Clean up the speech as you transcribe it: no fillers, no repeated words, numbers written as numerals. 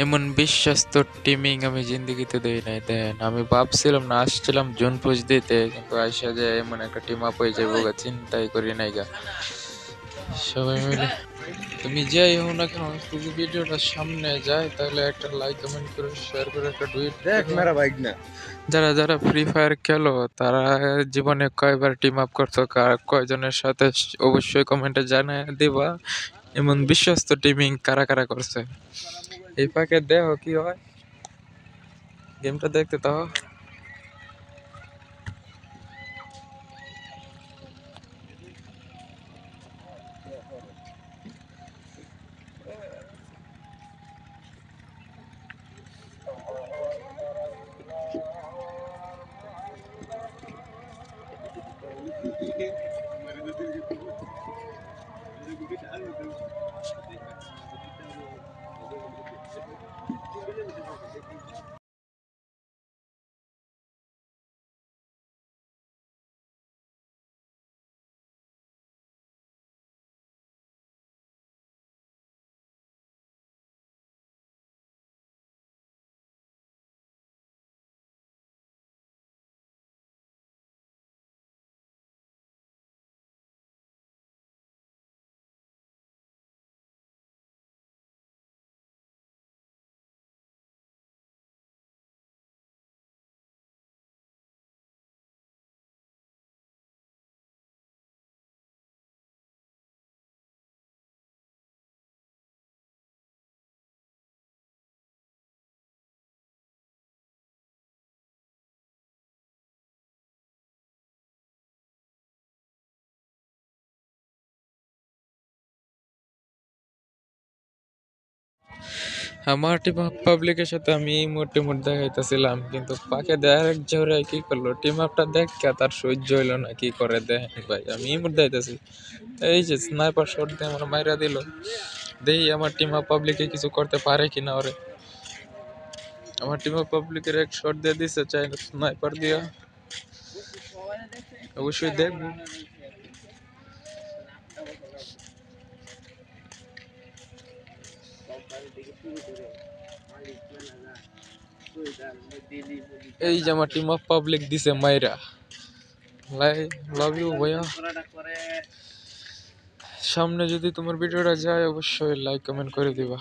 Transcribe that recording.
এমন বিশ্বস্ত টিমিং আমি জিন্দেগিতে দেই নাই। দেন আমি ভাবছিলাম না, আসছিলাম জুন পুশ দিতে, কিন্তু আইসা যে এমন একটা টিম আপ হয়ে যাবো গা, চিন্তাই করি নাই গা। সবাই মিলে তুমি যাই হও না কেন, যদি ভিডিওটা সামনে যায় তাহলে একটা লাইক কমেন্ট করে শেয়ার করে একটা টুইট দেখ করো। মেরা বাইক না। যারা যারা ফ্রি ফায়ার খেলো তারা জীবনে কয়বার টিম আপ করছো, কয়জনের সাথে, অবশ্যই কমেন্টে জানায় দিবা। এমন বিশ্বস্ত টিমিং কারা কারা করছে। এই ফাঁকে দেখো কি হয়, গেমটা দেখতে তাও। আমার টিম আপ পাবলিকের সাথে আমি মোট দেখাইতেছিলাম, কিন্তু পাকে দেখ ঝরে কি করলো, টিম আপটা দেখ তার সহ্য হইলো না, কি করে দেখেন ভাই, আমি মোট দেখাইতেছি, এই যে স্নাইপার শট দিয়ে আমার মাইরা দিল। দেখি আমার টিম আপ পাবলিকে কিছু করতে পারে কিনা ওরে। আমার টিম আপ পাবলিকের এক শট দিয়ে দিছে চাই স্নাইপার দিয়া, অবশ্যই দেখবো। এই যে আমার টিম অফ পাবলিক দিছে মাইরা। লাভ ইউ ভাইয়া। সামনে যদি তোমার ভিডিওটা যায় অবশ্যই লাইক কমেন্ট করে দিবা।